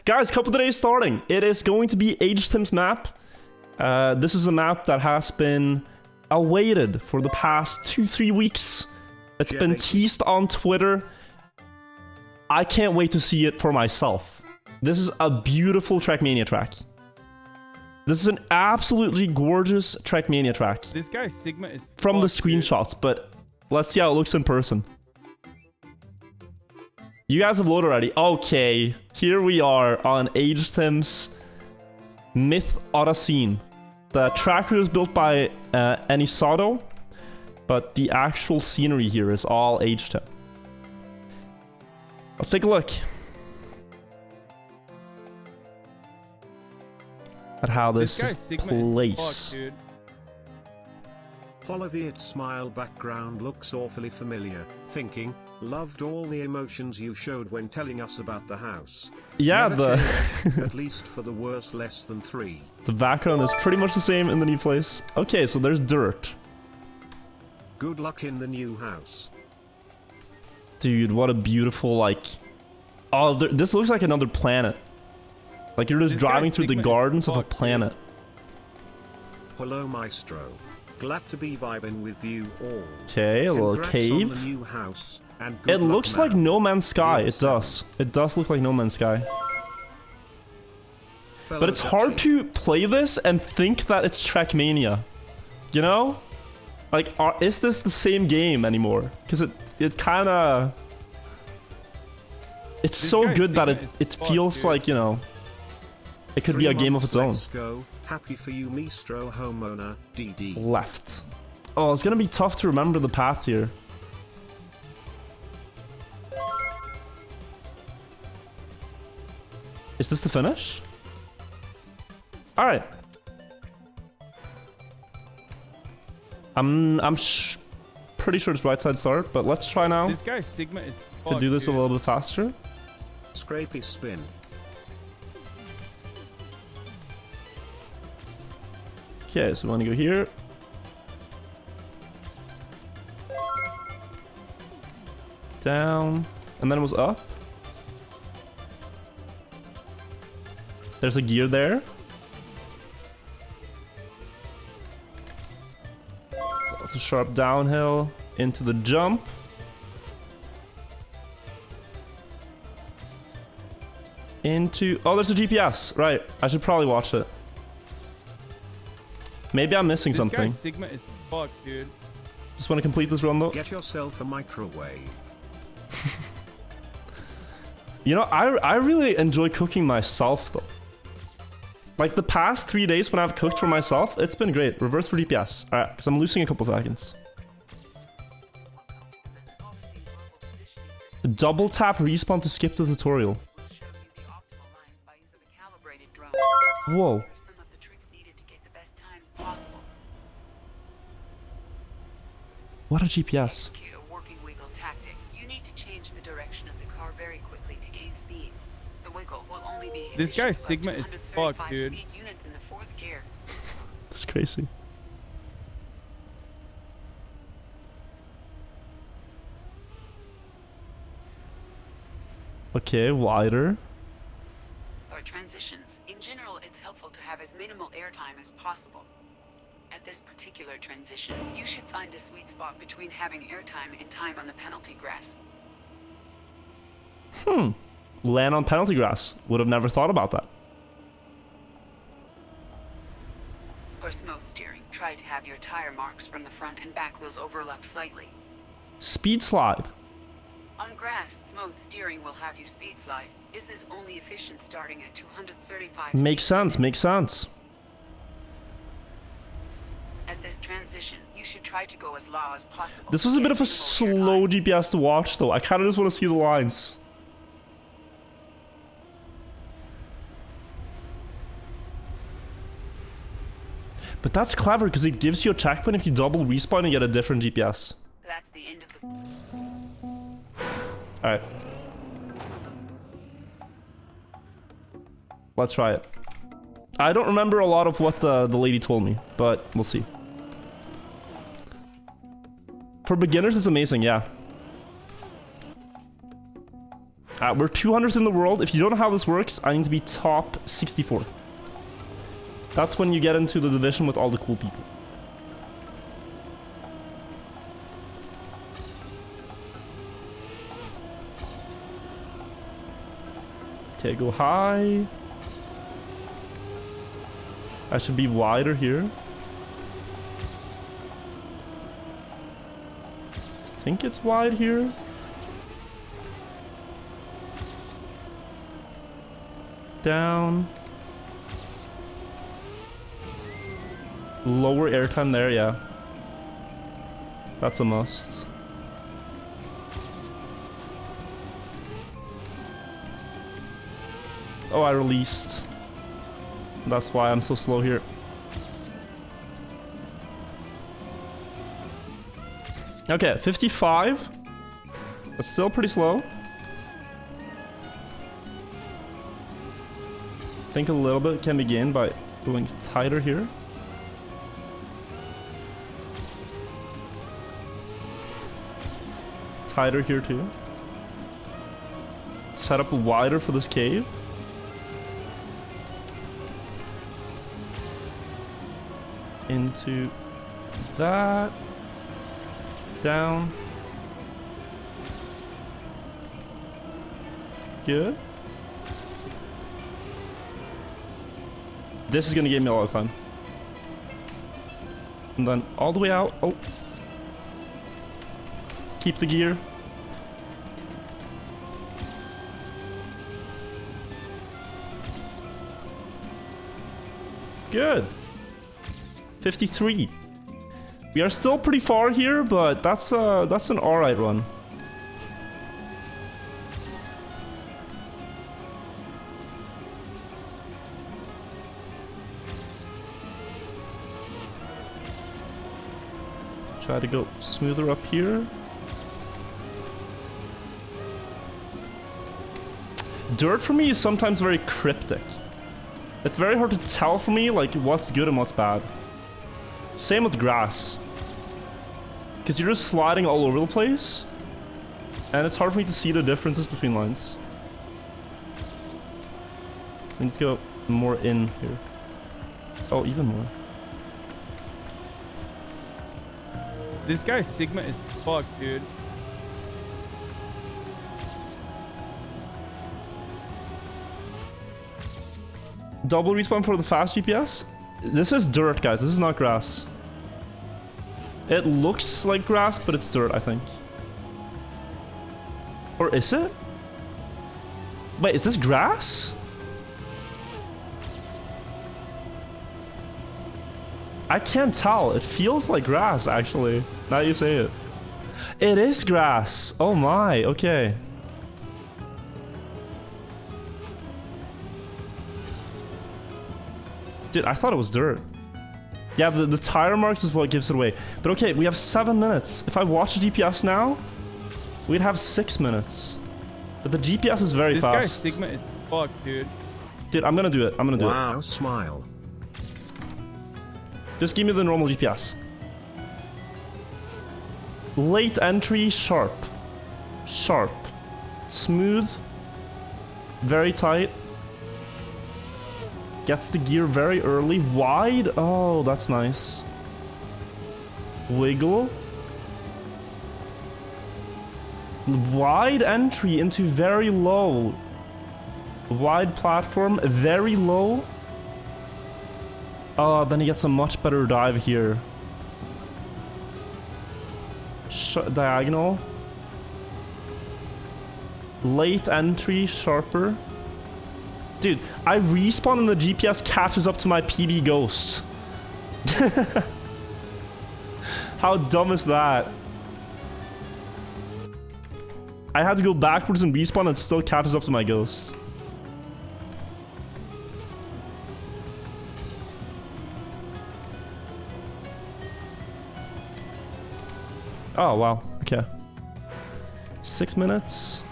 Guys, couple of days starting. It is going to be Tim's map. This is a map that has been awaited for the past 2-3 weeks. It's been teased on Twitter. I can't wait to see it for myself. This is a beautiful Trackmania track. This is an absolutely gorgeous Trackmania track. This guy Sigma is from the screenshots, but let's see how it looks in person. You guys have loaded already. Okay, here we are on Tim's Myth Odyssey. The tracker is built by Anisato, but the actual scenery here is all Tim. Let's take a look at how this plays. Holoviet smile background looks awfully familiar. Thinking, loved all the emotions you showed when telling us about the house. Yeah, at least for the worst less than 3. The background is pretty much the same in the new place. Okay, so there's dirt. Good luck in the new house. Dude, what a beautiful, like... Oh, this looks like another planet. Like you're just driving through the gardens of a planet. Hello, Maestro. Glad to be vibing with you all. Okay, a little cave. On the new house, and it looks like No Man's Sky. It does. It does look like No Man's Sky. But it's hard to play this and think that it's Trackmania. You know? Like, is this the same game anymore? Because it kind of... It's so good that it feels like, you know... It could be a game of its own. Let's go. Happy for you, Maestro homeowner, DD. Left. Oh, it's gonna be tough to remember the path here. Is this the finish? Alright. I'm pretty sure it's right side start, but let's try now. This guy Sigma is to do this a little bit faster. Scrapey spin. Okay, so we want to go here. Down. And then it was up. There's a gear there. That's a sharp downhill into the jump. Into... Oh, there's a GPS. Right. I should probably watch it. Maybe I'm missing something. This guy Sigma is fucked, dude. Just want to complete this run though. Get yourself a microwave. You know, I really enjoy cooking myself though. Like the past 3 days when I've cooked for myself, it's been great. Reverse for DPS. Alright, because I'm losing a couple seconds. Double tap respawn to skip the tutorial. Whoa. What a GPS. You need to change the direction of the car very quickly to gain speed. The wiggle will only be this guy Sigma is fucked, dude. Speed units in the 4th gear. That's crazy. Okay, wider. For transitions, in general, it's helpful to have as minimal airtime as possible. At this particular transition, you should find a sweet spot between having airtime and time on the penalty grass. Land on penalty grass. Would have never thought about that. For smooth steering, try to have your tire marks from the front and back wheels overlap slightly. Speed slide. On grass, smooth steering will have you speed slide. This is only efficient starting at 235. Makes sense, makes sense. At this transition, you should try to go as low as possible. This was a bit of a slow GPS to watch though. I kind of just want to see the lines. But that's clever because it gives you a checkpoint if you double respawn and get a different GPS. That's the end of the... Alright. Let's try it. I don't remember a lot of what the lady told me, but we'll see. For beginners, it's amazing, yeah. We're 200th in the world. If you don't know how this works, I need to be top 64. That's when you get into the division with all the cool people. Okay, go high. I should be wider here. I think it's wide here. Down. Lower airtime there, yeah. That's a must. Oh, I released. That's why I'm so slow here. Okay, 55. That's still pretty slow. I think a little bit can be gained by going tighter here. Tighter here too. Set up wider for this cave. Into that. Down. Good. This is gonna give me a lot of time. And then all the way out. Oh. Keep the gear. Good. 53. We are still pretty far here, but that's an alright run. Try to go smoother up here. Dirt for me is sometimes very cryptic. It's very hard to tell for me like what's good and what's bad. Same with grass. Because you're just sliding all over the place. And it's hard for me to see the differences between lines. I need to go more in here. Oh, even more. This guy Sigma is fucked, dude. Double respawn for the fast GPS? This is dirt, guys. This is not grass. It looks like grass, but it's dirt, I think. Or is it? Wait, is this grass? I can't tell. It feels like grass, actually. Now you say it. It is grass. Oh my, okay. Dude, I thought it was dirt. Yeah, the tire marks is what gives it away. But okay, we have 7 minutes. If I watch the GPS now, we'd have 6 minutes. But the GPS is very fast. This guy Sigma is fucked, dude. Dude, I'm gonna do it. I'm gonna do it. Wow, smile. Just give me the normal GPS. Late entry, sharp. Sharp. Smooth. Very tight. Gets the gear very early. Wide. Oh, that's nice. Wiggle. Wide entry into very low. Wide platform, very low. Oh, then he gets a much better dive here. Diagonal. Late entry, sharper. Dude, I respawn and the GPS catches up to my PB ghost. How dumb is that? I had to go backwards and respawn and it still catches up to my ghost. Oh, wow. Okay. 6 minutes.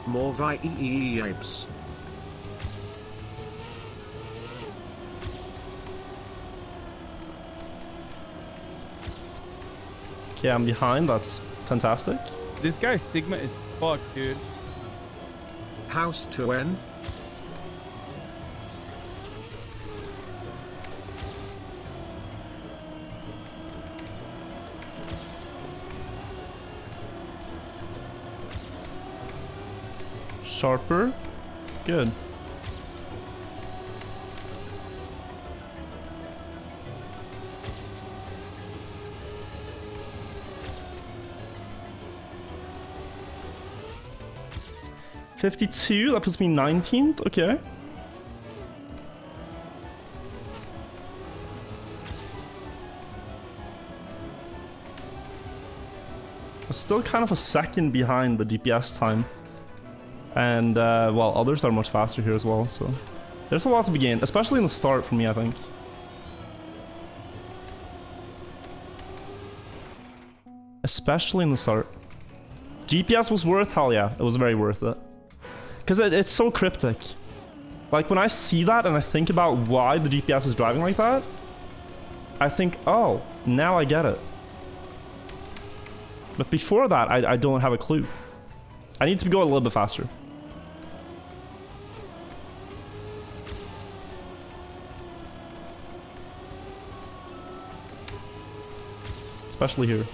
More vibes. Okay, I'm behind. That's fantastic. This guy Sigma is fucked, dude. House to N. Sharper. Good. $52, that puts me 19th, okay. I'm still kind of a second behind the GPS time. And, well, others are much faster here as well, so... There's a lot to be gained, especially in the start for me, I think. Especially in the start. GPS was worth, hell yeah, it was very worth it. Because it's so cryptic. Like, when I see that and I think about why the GPS is driving like that, I think, oh, now I get it. But before that, I don't have a clue. I need to go a little bit faster. Especially here.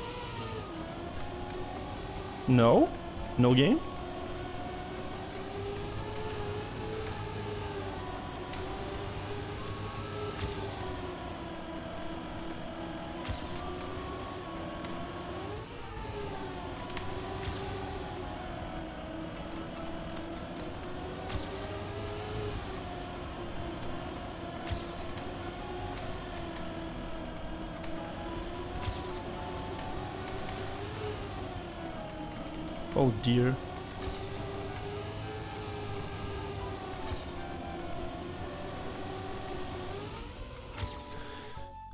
No? No game? Oh dear.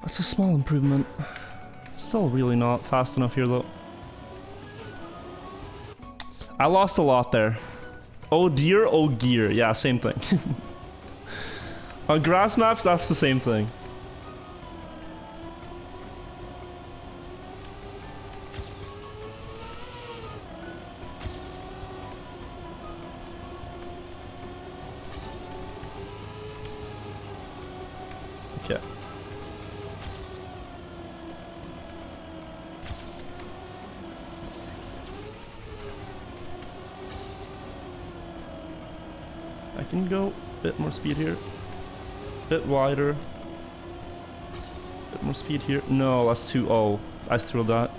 That's a small improvement. Still really not fast enough here though. I lost a lot there. Oh dear, oh gear. Yeah, same thing. On grass maps, that's the same thing. Okay. I can go a bit more speed here. Bit wider. Bit more speed here. No, that's too... Oh, I threw that.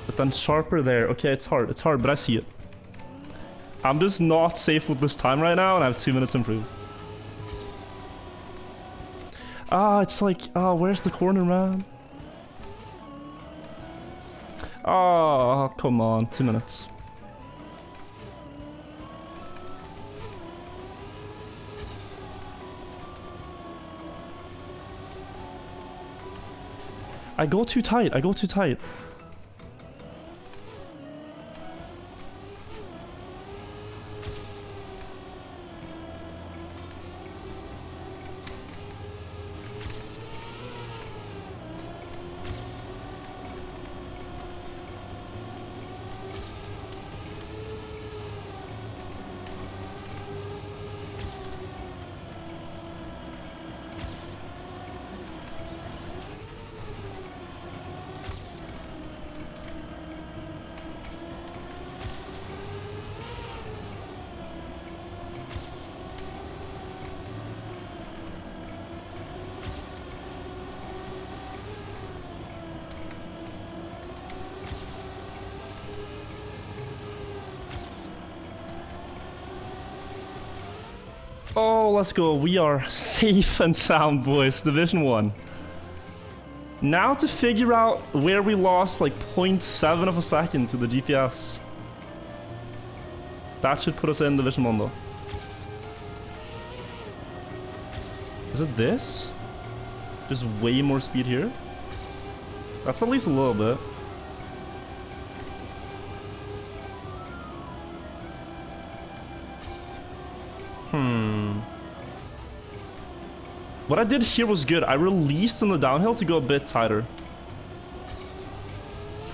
But then sharper there. Okay, it's hard, but I see it. I'm just not safe with this time right now, and I have 2 minutes to improve. Ah, it's like, oh, where's the corner, man? Oh, come on, 2 minutes. I go too tight, I go too tight. Oh, let's go. We are safe and sound, boys. Division 1. Now to figure out where we lost like 0.7 of a second to the GPS. That should put us in Division 1 though. Is it this? Just way more speed here? That's at least a little bit. What I did here was good. I released in the downhill to go a bit tighter.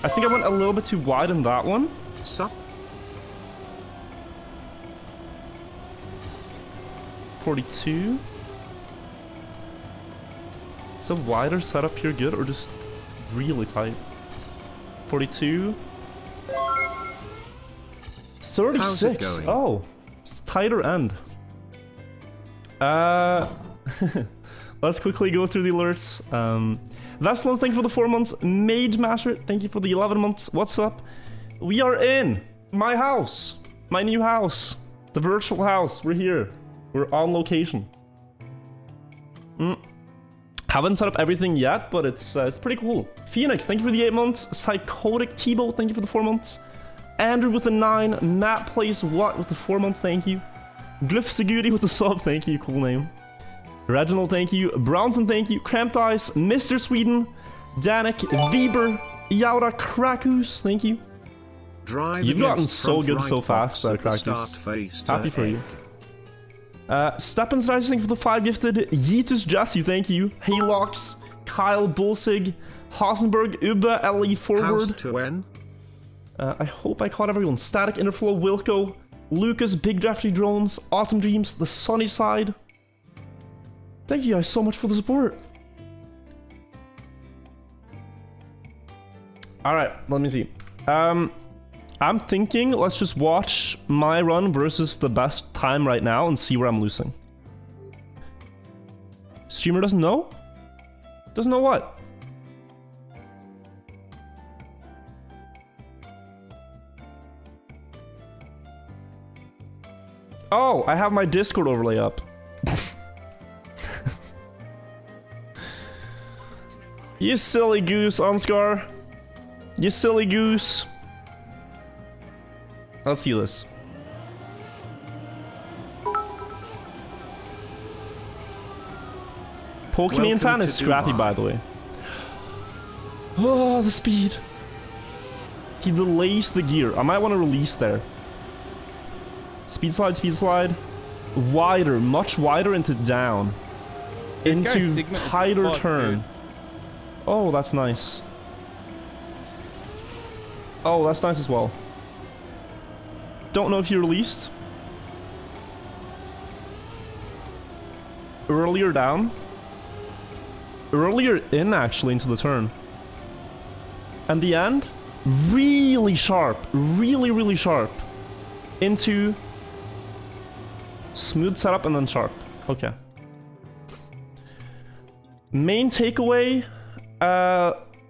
I think I went a little bit too wide in that one. Sup? 42. Is a wider setup here good or just really tight? 42. 36. Oh, it's tighter end. Let's quickly go through the alerts. Vestlins, thank you for the 4 months. Mage Masher, thank you for the 11 months. What's up? We are in my house, my new house, the virtual house. We're here. We're on location. Haven't set up everything yet, but it's pretty cool. Phoenix, thank you for the 8 months. Psychotic T-Bow, thank you for the 4 months. Andrew with the 9. Matt Plays What with the 4 months, thank you. Glyph Seguri with the sub, thank you, cool name. Reginald, thank you. Brownson, thank you. Cramped Ice, Mr. Sweden, Danik, Weber, Yaura, Krakus, thank you. You've gotten so good so fast, Krakus. Happy for you. Steppens, thank you for the 5 gifted. Yeetus Jesse, thank you. Haylox, Kyle Bulsig, Hasenberg, Uba, LE Forward. I hope I caught everyone. Static Interflow, Wilco, Lucas, Big Drafty Drones, Autumn Dreams, The Sunny Side. Thank you guys so much for the support. Alright, let me see. I'm thinking let's just watch my run versus the best time right now and see where I'm losing. Streamer doesn't know? Doesn't know what? Oh, I have my Discord overlay up. You silly goose, Unscar. You silly goose. Let's see this. Pokemon fan is scrappy, by the way. Oh, the speed. He delays the gear. I might want to release there. Speed slide, speed slide. Wider, much wider into down. Into tighter turn. Dude. Oh, that's nice. Oh, that's nice as well. Don't know if you released. Earlier down. Earlier in, actually, into the turn. And the end, really sharp. Really, really sharp. Into smooth setup and then sharp. Okay. Main takeaway,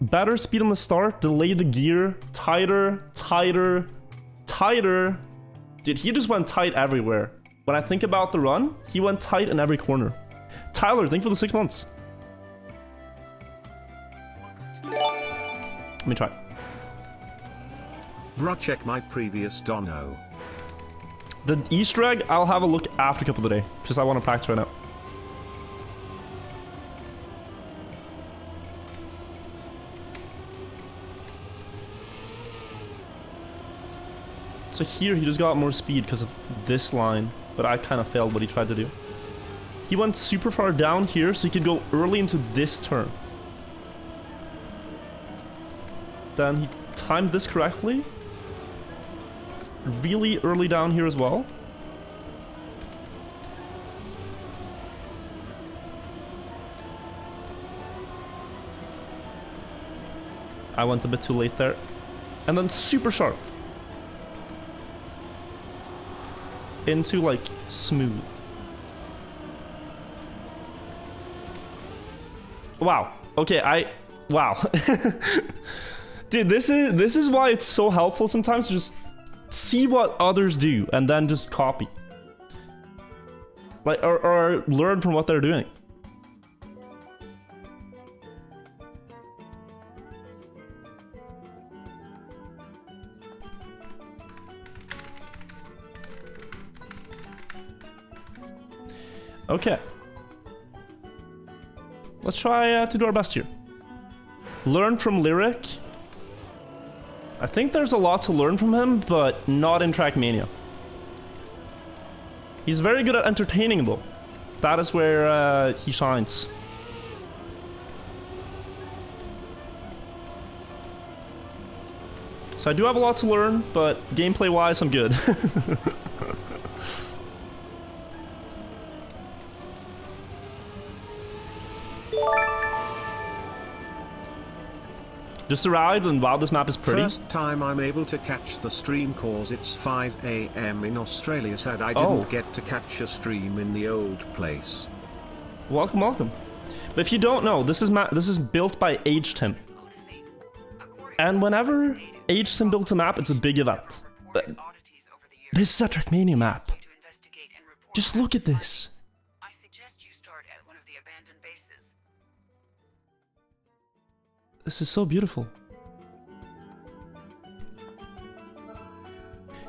better speed on the start, delay the gear, tighter, tighter, tighter. Dude, he just went tight everywhere. When I think about the run, he went tight in every corner. Tyler, thank you for the 6 months. Let me try. Bruh, check my previous dono. The Easter egg, I'll have a look after cup of the day, because I want to practice right now. So here, he just got more speed because of this line, but I kind of failed what he tried to do. He went super far down here, so he could go early into this turn. Then he timed this correctly. Really early down here as well. I went a bit too late there. And then super sharp. Into like smooth. Wow. Okay, wow. Dude, this is why it's so helpful sometimes to just see what others do and then just copy. Like or learn from what they're doing. Okay. Let's try to do our best here. Learn from Lyric. I think there's a lot to learn from him, but not in Trackmania. He's very good at entertaining though. That is where he shines. So I do have a lot to learn, but gameplay-wise, I'm good. Just arrived, and wow, this map is pretty. First time I'm able to catch the stream cause it's 5 AM in Australia. Sad I didn't get to catch a stream in the old place. Welcome, welcome. But if you don't know, this is built by HTIM. And whenever HTIM builds a map, it's a big event. But this is a Trackmania map. Just look at this. I suggest you start at one of the abandoned bases. This is so beautiful.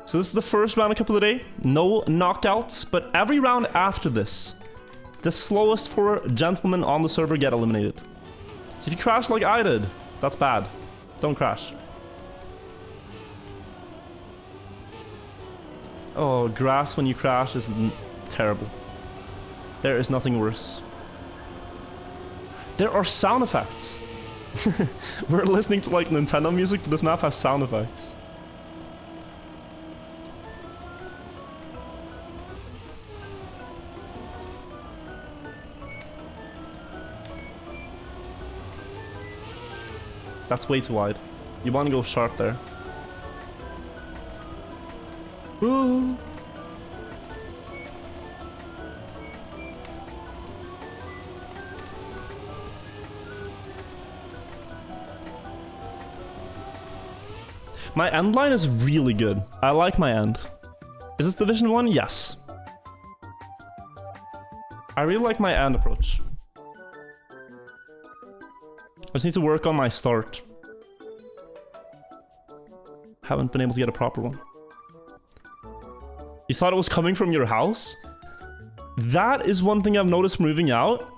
So this is the first round of the day. No knockouts, but every round after this, the slowest 4 gentlemen on the server get eliminated. So if you crash like I did, that's bad. Don't crash. Oh, grass when you crash is terrible. There is nothing worse. There are sound effects. We're listening to like Nintendo music, but this map has sound effects. That's way too wide. You want to go sharp there. Ooh. My end line is really good. I like my end. Is this Division 1? Yes. I really like my end approach. I just need to work on my start. Haven't been able to get a proper one. You thought it was coming from your house? That is one thing I've noticed moving out.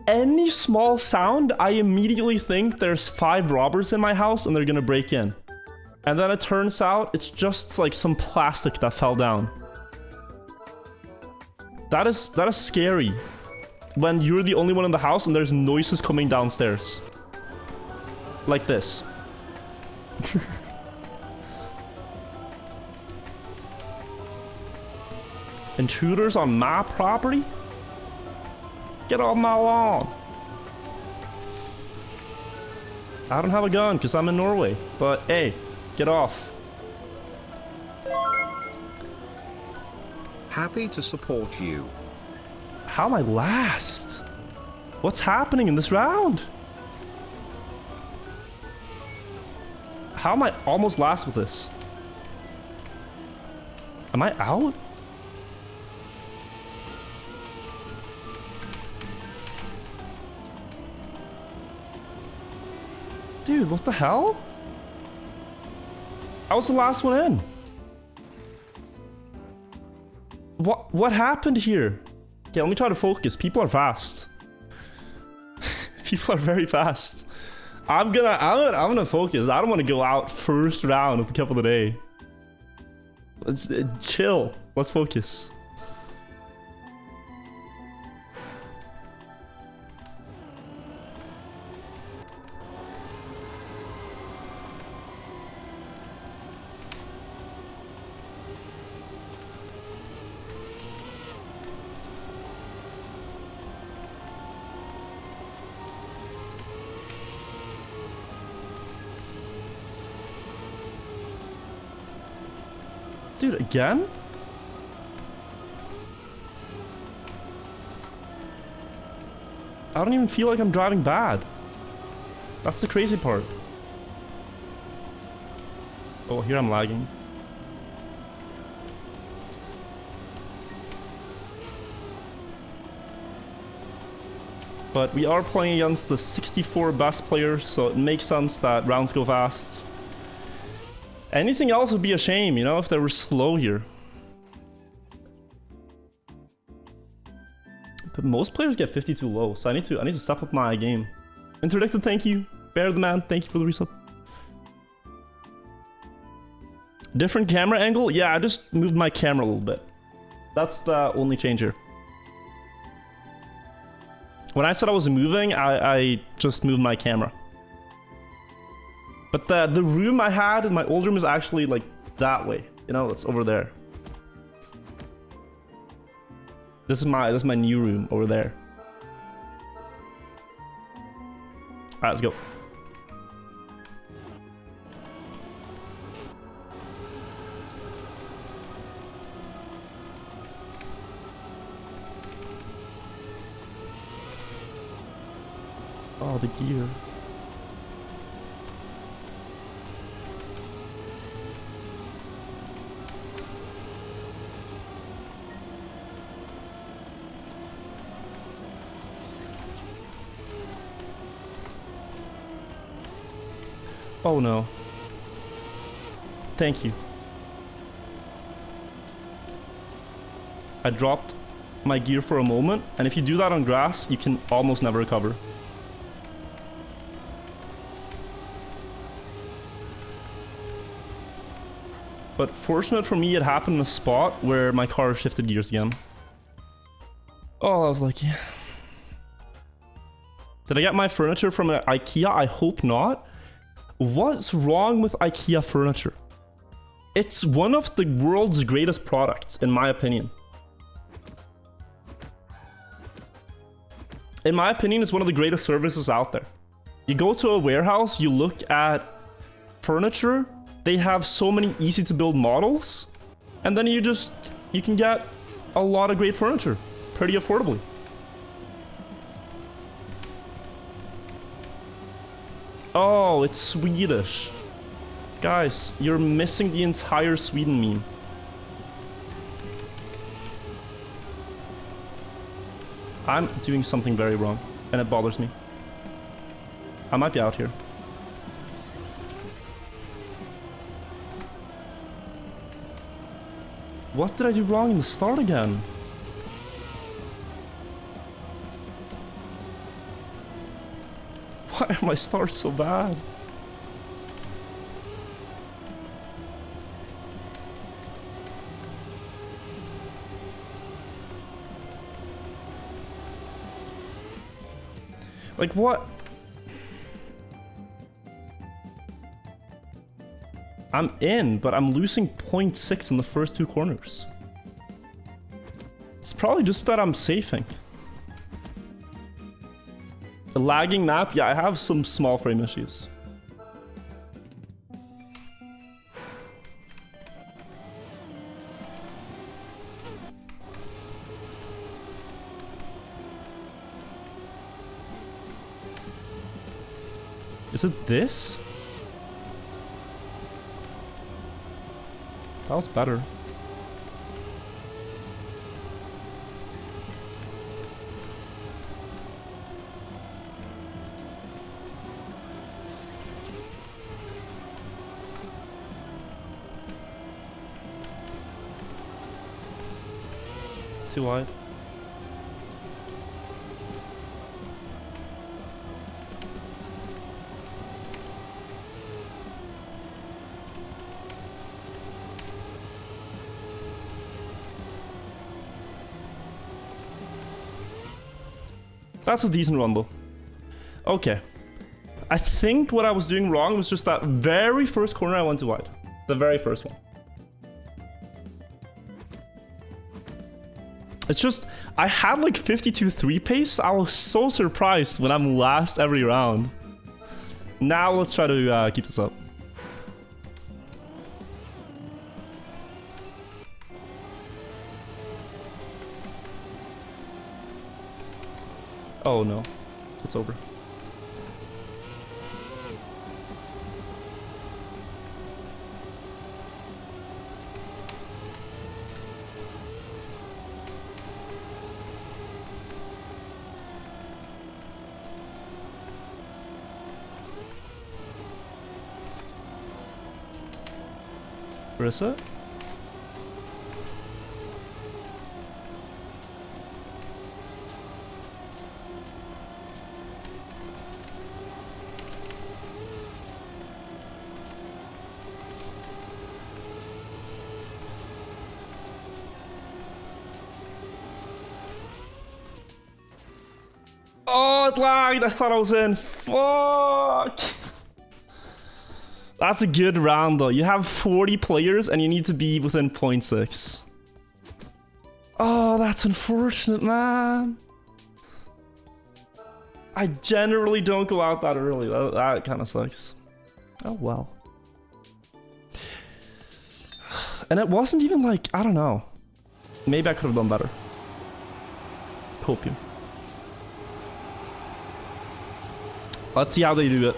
Any small sound, I immediately think there's 5 robbers in my house and they're gonna break in. And then it turns out it's just like some plastic that fell down. That is scary. When you're the only one in the house and there's noises coming downstairs. Like this. Intruders on my property? Get off my lawn. I don't have a gun because I'm in Norway, but hey, get off. Happy to support you. How am I last? What's happening in this round? How am I almost last with this? Am I out? Dude, what the hell? I was the last one in. What happened here? Okay, let me try to focus. People are fast. People are very fast. I'm gonna focus. I don't want to go out first round of the cup of the day. Let's chill. Let's focus. Dude, again? I don't even feel like I'm driving bad. That's the crazy part. Oh, here I'm lagging. But we are playing against the 64 best players, so it makes sense that rounds go fast. Anything else would be a shame, you know, if they were slow here. But most players get 52 low, so I need to step up my game. Interdicted, thank you. Bear the man, thank you for the resub. Different camera angle? Yeah, I just moved my camera a little bit. That's the only change here. When I said I was moving, I just moved my camera. But the room I had in my old room is actually like that way. You know, it's over there. This is my new room over there. Alright, let's go. Oh, the gear. Oh no. Thank you. I dropped my gear for a moment, and if you do that on grass, you can almost never recover. But fortunate for me, it happened in a spot where my car shifted gears again. Oh, I was lucky. Did I get my furniture from IKEA? I hope not. What's wrong with IKEA furniture? It's one of the world's greatest products, in my opinion. In my opinion, it's one of the greatest services out there. You go to a warehouse, you look at furniture, they have so many easy to build models, and then you can get a lot of great furniture pretty affordably. Oh, it's Swedish. Guys, you're missing the entire Sweden meme. I'm doing something very wrong, and it bothers me. I might be out here. What did I do wrong in the start again? Why are my starts so bad? Like what? I'm in, but I'm losing 0.6 in the first two corners. It's probably just that I'm safing. The lagging map, yeah, I have some small frame issues. Is it this? That was better. Too wide. That's a decent rumble. Okay. I think what I was doing wrong was just that very first corner I went too wide. The very first one. It's just, I had like 52-3 pace. I was so surprised when I'm last every round. Now let's try to keep this up. Oh no, it's over. Where is it? Oh, it lagged. I thought I was in. Fuck. That's a good round, though. You have 40 players, and you need to be within 0.6. Oh, that's unfortunate, man. I generally don't go out that early. That kind of sucks. Oh, well. And it wasn't even like, I don't know. Maybe I could have done better. Copium. Let's see how they do it.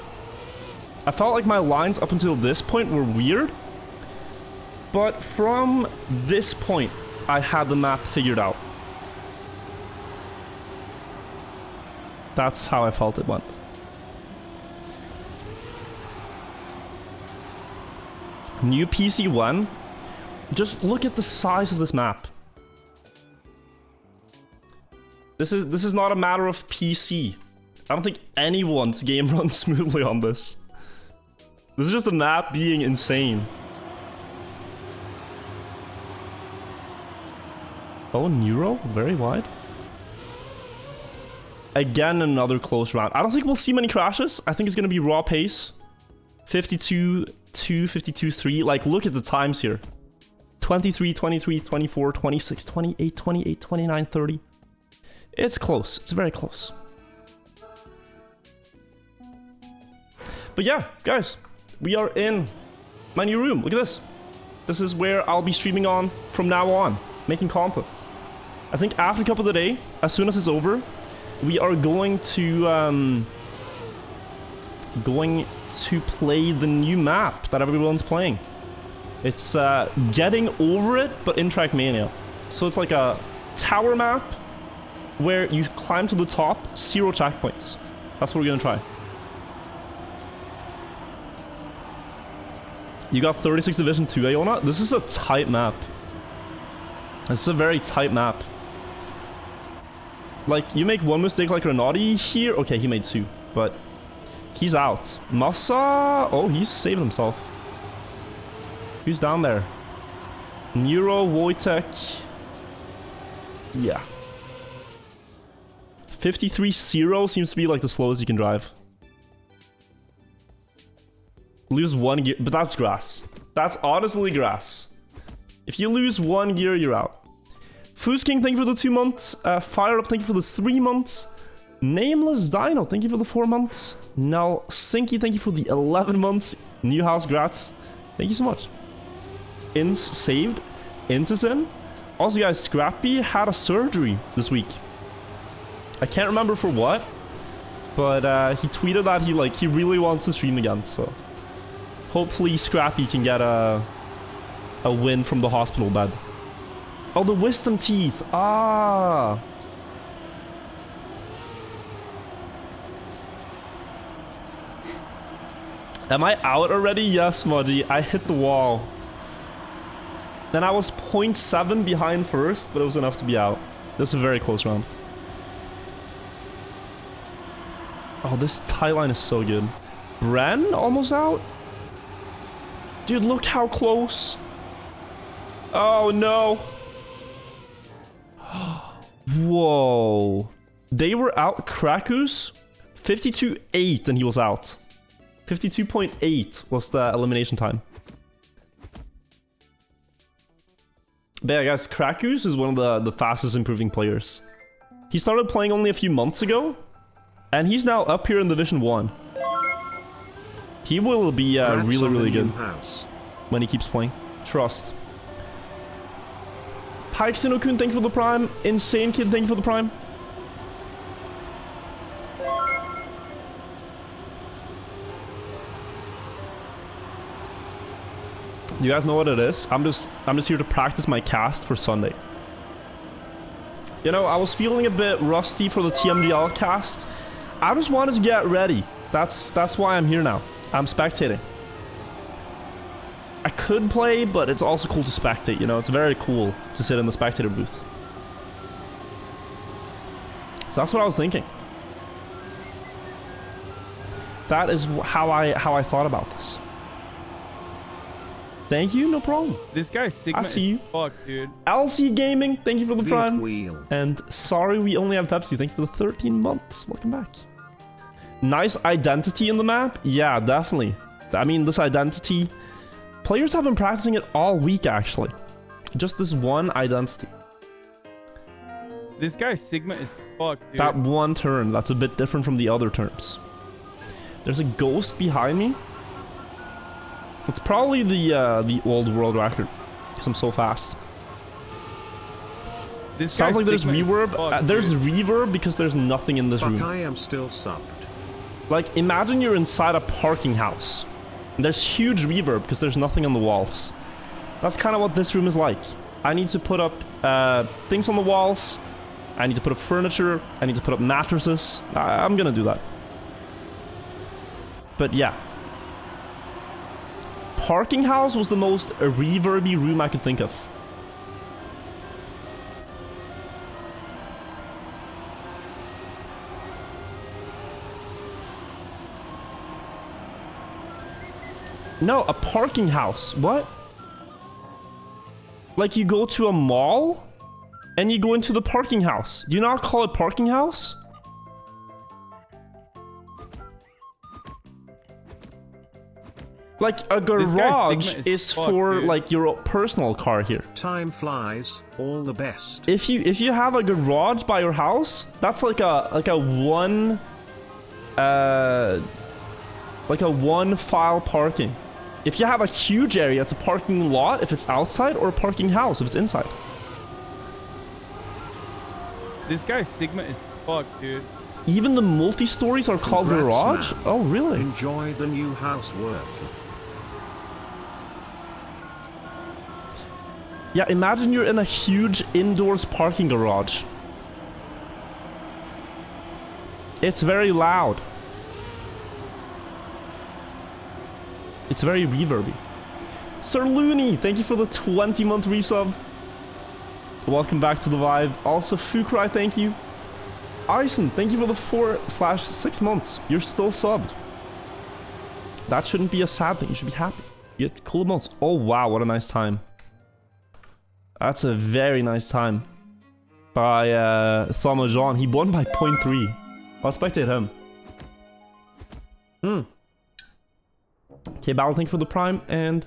I felt like my lines up until this point were weird. But from this point, I had the map figured out. That's how I felt it went. New PC 1. Just look at the size of this map. This is not a matter of PC. I don't think anyone's game runs smoothly on this. This is just a map being insane. Oh, Neuro, very wide. Again, another close round. I don't think we'll see many crashes. I think it's gonna be raw pace. 52-2, 52-3. Like, look at the times here. 23, 23, 24, 26, 28, 28, 29, 30. It's close. It's very close. But yeah, guys, we are in my new room. Look at this. This is where I'll be streaming on from now on, making content. I think after Cup of the Day, as soon as it's over, we are going to play the new map that everyone's playing. It's Getting Over It, but in Trackmania. So it's like a tower map where you climb to the top, 0 checkpoints. That's what we're gonna try. You got 36 Division 2, Iona? This is a tight map. This is a very tight map. Like, you make one mistake like Renati here. Okay, he made 2, but he's out. Massa? Oh, he's saved himself. Who's down there? Neuro, Wojtek. Yeah. 53-0 seems to be like the slowest you can drive. Lose 1 gear, but that's grass. That's honestly grass. If you lose 1 gear, you're out. Foosking, thank you for the 2 months. Fire Up, thank you for the 3 months. Nameless Dino, thank you for the 4 months. Now, Sinky, thank you for the 11 months. New House, grats. Thank you so much. Ins saved. Ins is in. Also, guys, Scrappy had a surgery this week. I can't remember for what, but he tweeted that he really wants to stream again, so hopefully Scrappy can get a win from the hospital bed. Oh, the wisdom teeth. Ah. Am I out already? Yes, Muddy. I hit the wall. Then I was 0.7 behind first, but it was enough to be out. This is a very close round. Oh, this tie line is so good. Bren almost out? Dude, look how close. Oh, no. Whoa. They were out. Krakus, 52.8 and he was out. 52.8 was the elimination time. But yeah, guys, Krakus is one of the fastest improving players. He started playing only a few months ago, and he's now up here in Division 1. He will be really, really good when he keeps playing. Trust. Pike Sinokun, thank you for the prime. Insane Kid, thank you for the prime. You guys know what it is? I'm just here to practice my cast for Sunday. You know, I was feeling a bit rusty for the TMGL cast. I just wanted to get ready. That's why I'm here now. I'm spectating. I could play, but it's also cool to spectate, you know? It's very cool to sit in the spectator booth. So that's what I was thinking. That is how I thought about this. Thank you, no problem. This guy Sigma see you. is fuck, dude. LC Gaming, thank you for the prime. Wheel. And sorry we only have Pepsi, thank you for the 13 months. Welcome back. Nice identity in the map? Yeah, definitely. I mean, this identity... Players have been practicing it all week, actually. Just this one identity. This guy Sigma is fuck, dude. That one turn, that's a bit different from the other turns. There's a ghost behind me. It's probably the old world record, because I'm so fast. This Sounds guy like there's Sigma is reverb. fuck, There's dude. reverb because there's nothing in this Fuck, room. I am still subbed. Like, imagine you're inside a parking house. And there's huge reverb because there's nothing on the walls. That's kind of what this room is like. I need to put up things on the walls. I need to put up furniture. I need to put up mattresses. I'm gonna do that. But yeah. Parking house was the most reverby room I could think of. No, a parking house. What? Like you go to a mall and you go into the parking house. Do you not call it parking house? Like a garage Sigma is fuck, for dude. like your personal car here. Time flies, all the best. If you have a garage by your house, that's like a one file parking. If you have a huge area, it's a parking lot if it's outside, or a parking house if it's inside. This guy Sigma is fuck, dude. Even the multi-stories are called Congrats, garage? man. Oh, really? Enjoy the new housework. Yeah, imagine you're in a huge indoors parking garage. It's very loud. It's very reverby. Sir Looney, thank you for the 20-month resub. Welcome back to the vibe. Also, Fukrai, thank you. Ison, thank you for the 4/6 months. You're still subbed. That shouldn't be a sad thing. You should be happy. You get cool emotes. Oh, wow, what a nice time. That's a very nice time. By Thomas Jean. He won by 0.3. I'll spectate him. Okay, Battle, thank you for the prime. And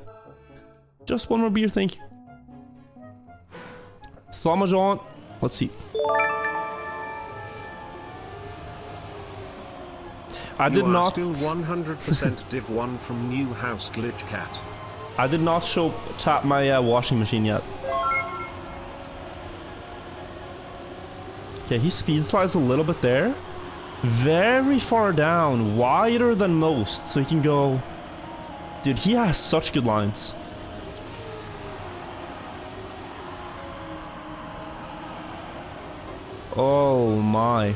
just one more beer, thank you. Thomas Jean. Let's see. I did not. Still 100% Div 1 from New House Glitch Cat. I did not show chat my washing machine yet. Okay, he speed slides a little bit there. Very far down, wider than most, so he can go. Dude, he has such good lines. Oh my.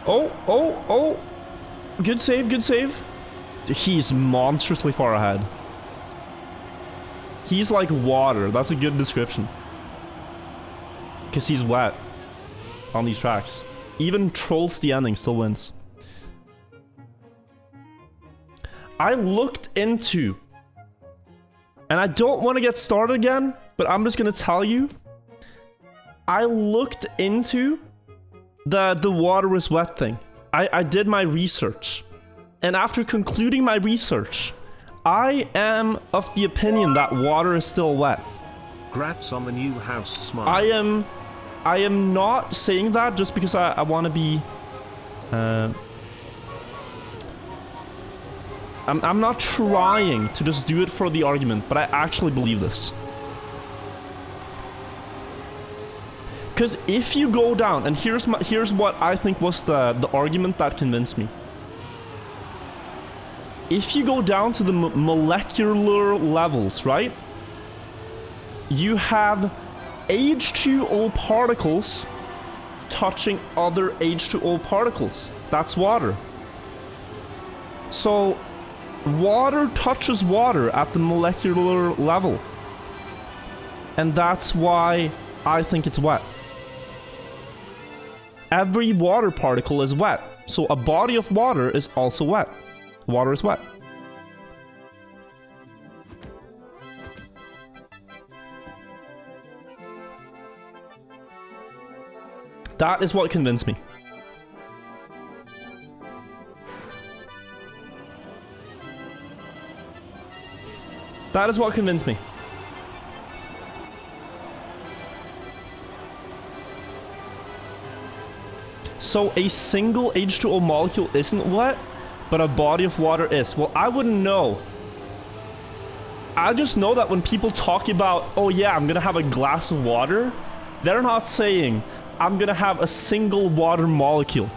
Oh. Good save, good save. He's monstrously far ahead. He's like water. That's a good description. Because he's wet on these tracks. Even Trolls the ending still wins. I looked into, and I don't want to get started again, but I'm just going to tell you. I looked into the water is wet thing. I did my research. And after concluding my research, I am of the opinion that water is still wet. Grats on the new house smile. I am not saying that just because I want to be... I'm not trying to just do it for the argument, but I actually believe this. Because if you go down, and here's what I think was the argument that convinced me. If you go down to the molecular levels, right? You have H2O particles touching other H2O particles. That's water. So, water touches water at the molecular level. And that's why I think it's wet. Every water particle is wet. So a body of water is also wet. Water is wet. That is what convinced me. That is what convinced me. So a single H2O molecule isn't wet, but a body of water is. Well, I wouldn't know. I just know that when people talk about, oh yeah, I'm gonna have a glass of water, they're not saying, I'm gonna have a single water molecule.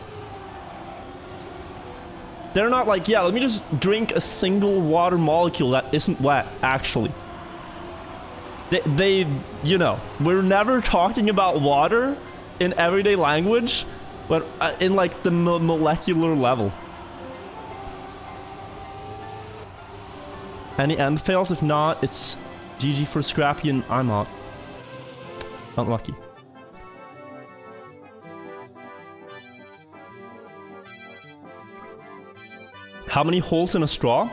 They're not like, yeah, let me just drink a single water molecule that isn't wet, actually. They you know, we're never talking about water in everyday language, but in like the molecular level. Any end fails? If not, it's GG for Scrappy and I'm out. Unlucky. How many holes in a straw?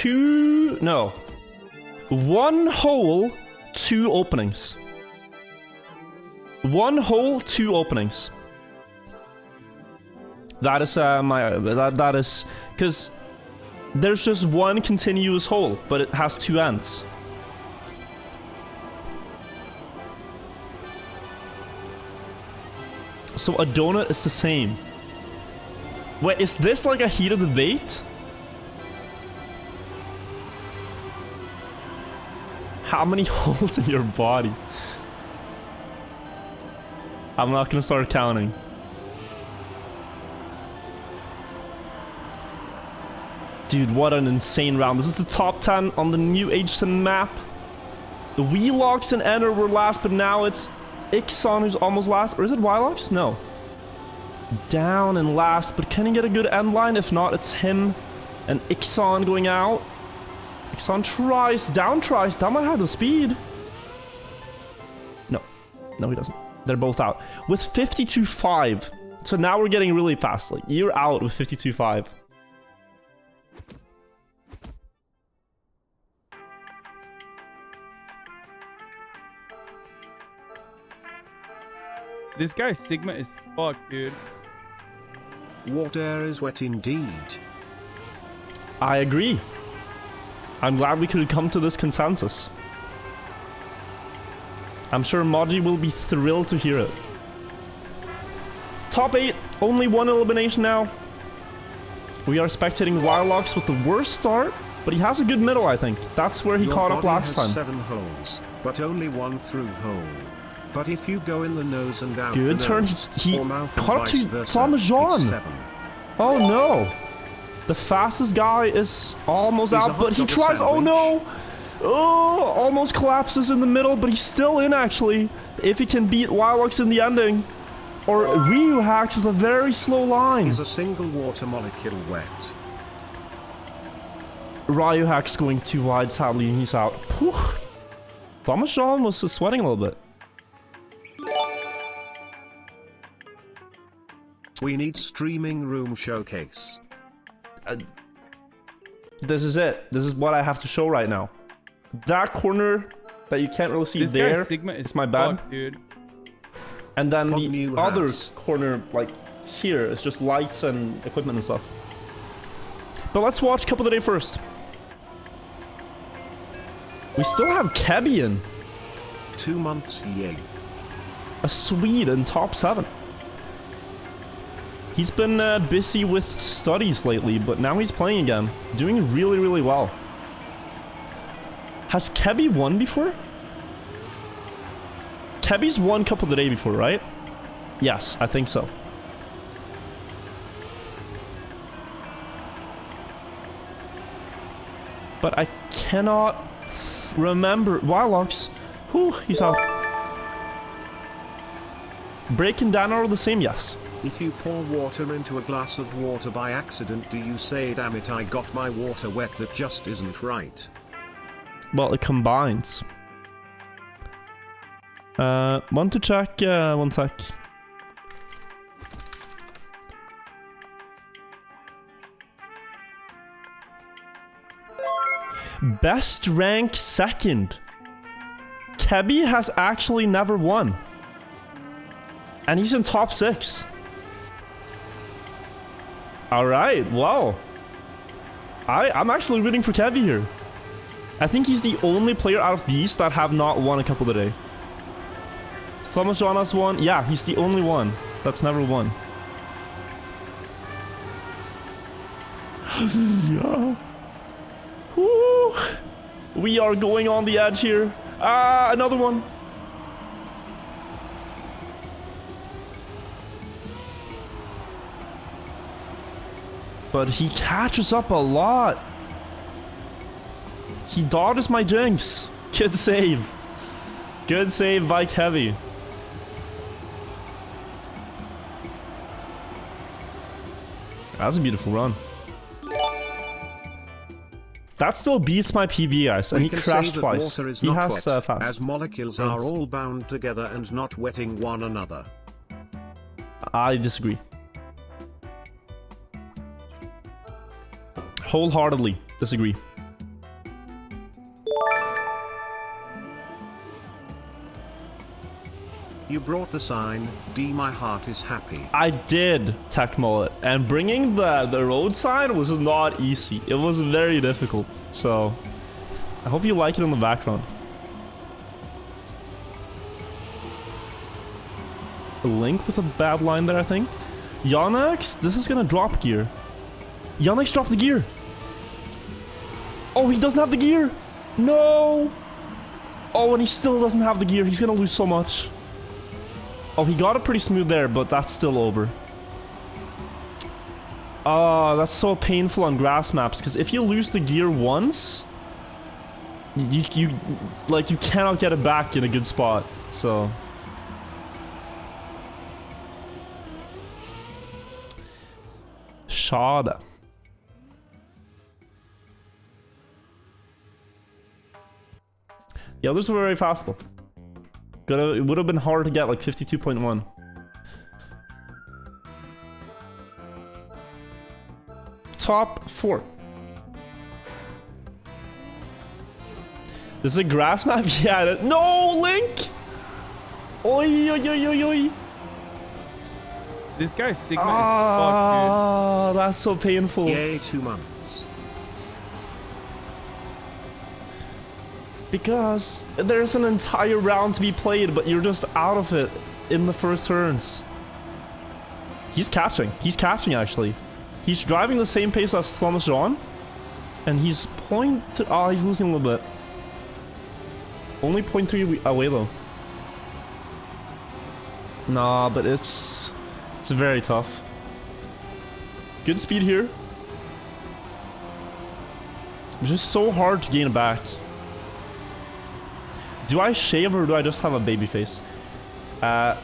No. 1 hole, 2 openings. 1 hole, 2 openings. That is that is because there's just 1 continuous hole, but it has 2 ends. So a donut is the same. Wait, is this like a heated debate? How many holes in your body? I'm not gonna start counting. Dude, what an insane round. This is the top 10 on the new H10 map. The Welox and Enter were last, but now it's Ixon who's almost last. Or is it Wilox? No. Down and last, but can he get a good end line? If not, it's him and Ixon going out. Ixon tries, down might have the speed. No, he doesn't. They're both out. With 52.5. So now we're getting really fast. Like, you're out with 52.5. This guy's Sigma is fucked, dude. Water is wet indeed. I agree. I'm glad we could come to this consensus. I'm sure Moji will be thrilled to hear it. Top 8, only 1 elimination now. We are spectating Wilox with the worst start, but he has a good middle, I think. That's where he caught up last time. 7 holes, but only 1 through hole. But if you go in the nose and out good the turn. nose, He or mouth and caught up vice to versa, Parmesan. it's 7. Oh no! The fastest guy is almost He's a out, hot but he dog tries. Oh sandwich. no! Oh, almost collapses in the middle, but he's still in actually. If he can beat Wilox in the ending, or Ryu hacks with a very slow line. Is a single water molecule wet? Ryu hacks going too wide, sadly, and he's out. Parmesan was sweating a little bit. We need streaming room showcase. This is it. This is what I have to show right now. That corner that you can't really see This there guy's Sigma is my bad. fucked, dude. And then Hot the new other house. corner, like here, is just lights and equipment and stuff. But let's watch Cup of the Day first. We still have Kebby in. 2 months, yay. A Swede in top 7. He's been busy with studies lately, but now he's playing again. Doing really, really well. Has Kebby won before? Kebby's won Cup of the Day before, right? Yes, I think so. But I cannot remember. Wilox. Whew, he's out. Break and Dan are the same, yes. If you pour water into a glass of water by accident, do you say, damn it, I got my water wet? That just isn't right. Well, it combines. Want to check? 1 sec. Best rank second. Kebby has actually never won. And he's in top 6. Alright, wow. I'm actually rooting for Kebby here. I think he's the only player out of these that have not won a couple today. Thomas John has won. Yeah, he's the only one that's never won. Yeah. Woo. We are going on the edge here. Ah, another one. But he catches up a lot. He dodges my jinx. Good save. Good save by Kevy. That's a beautiful run. That still beats my PB, guys, and he crashed twice. He has fast. As molecules are all bound together and not wetting one another. I disagree. Wholeheartedly disagree. You brought the sign, D my heart is happy. I did, Tech Mullet, and bringing the road sign was not easy. It was very difficult, so I hope you like it in the background. A Link with a bad line there, I think. Yonex, this is gonna drop gear. Yonex dropped the gear. Oh, he doesn't have the gear. No. Oh, and he still doesn't have the gear. He's gonna lose so much. Oh, he got it pretty smooth there, but that's still over. Oh, that's so painful on grass maps, because if you lose the gear once, you cannot get it back in a good spot. So Schade. The others were very fast though. It would have been hard to get like 52.1. Top 4. This is a grass map? Yeah. No, Link! Oi, oi, oi, oi, oi. This guy's Sigma is fucked, dude. That's so painful. Yay, 2 months. Because there's an entire round to be played, but you're just out of it in the first turns. He's catching. He's catching, actually. He's driving the same pace as Thomas John. And he's he's losing a little bit. Only 0.3 away, though. Nah, but it's very tough. Good speed here. It's just so hard to gain it back. Do I shave or do I just have a baby face? I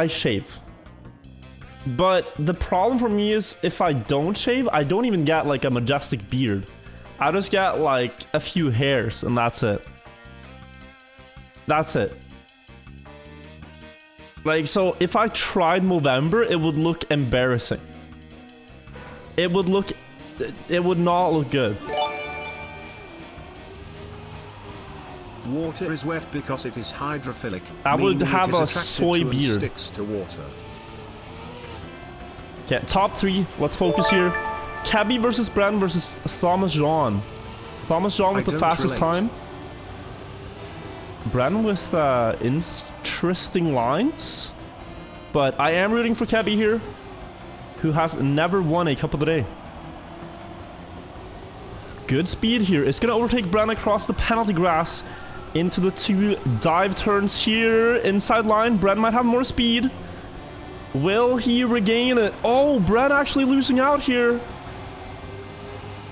shave. But the problem for me is if I don't shave, I don't even get like a majestic beard. I just get like a few hairs and that's it. That's it. Like, so if I tried Movember, it would look embarrassing. It would not look good. Water is wet because it is hydrophilic. I would meaning have it is a soy attracted to and beard. Sticks to water. Okay, top 3. Let's focus here. Cabby versus Bren versus Thomas John. Thomas John with the fastest time. Bren with interesting lines. But I am rooting for Cabby here, who has never won a Cup of the Day. Good speed here. It's going to overtake Bren across the penalty grass into the 2 dive turns here. Inside line, Bren might have more speed. Will he regain it? Oh, Bren actually losing out here.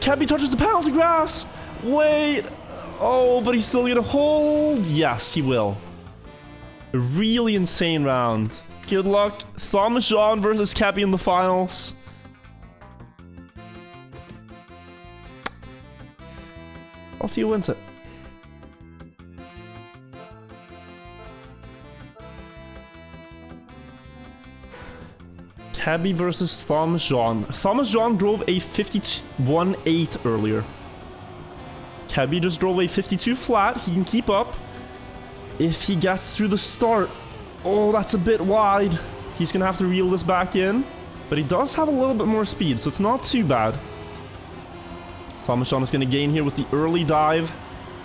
Cabby touches the penalty grass. Wait. Oh, but he's still going to hold. Yes, he will. A really insane round. Good luck. Thomas John versus Cabby in the finals. I'll see who wins it. Cabby versus Thomas John. Thomas John drove a 51.8 earlier. Kebby just drove a 52 flat. He can keep up if he gets through the start. Oh, that's a bit wide. He's gonna have to reel this back in, but he does have a little bit more speed, so it's not too bad. Thomas John is gonna gain here with the early dive.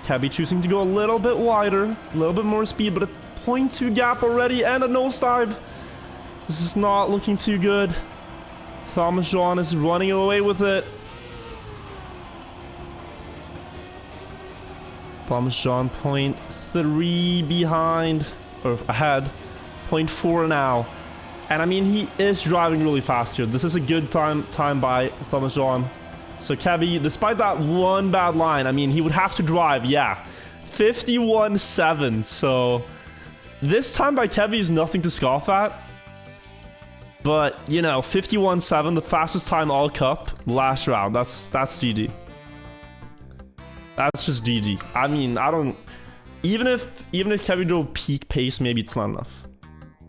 Kebby choosing to go a little bit wider, a little bit more speed, but a 0.2 gap already and a nosedive. This is not looking too good. Thomas John is running away with it. Thomas John 0.3 behind, or ahead, 0.4 now. And I mean, he is driving really fast here. This is a good time by Thomas John. So Kebby, despite that one bad line, I mean, he would have to drive, yeah, 51.7. So this time by Kebby is nothing to scoff at. But, you know, 51.7, the fastest time all cup, last round. That's GG. That's just GG. I mean, I don't... Even if Kebby drove peak pace, maybe it's not enough.